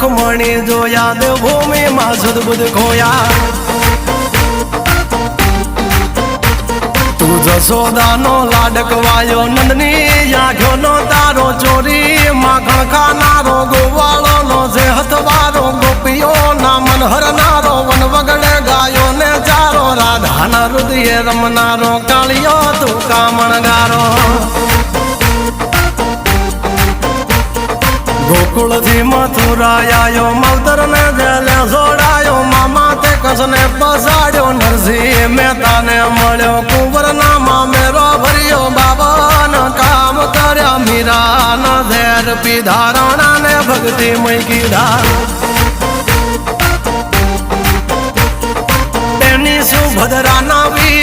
रुक्मणी जोया देवभूमि मां सद्बुद्ध खोया तू जसोदानो लाडकवायो नंदनी आँखों नो तारो चोरी माखण खानारो गोवाळो नो जे हथवारो गोपियो ना मन हरनारो वन वगड़े गायो ने चारो राधा ना हृदय रमनारो कालियो तू कामणगारो गोकुल थी मथुरा आयो मवतर ने जेले जोड़ायो मामा ते कसने पसाड़ो नरसिंह मेहता ने मळ्यो कुंवर नामा मेरो भरियो बाबा न काम कर्या मीरा न झेर पीधा राणा ने भक्ति मई कीधा सुभद्रा ना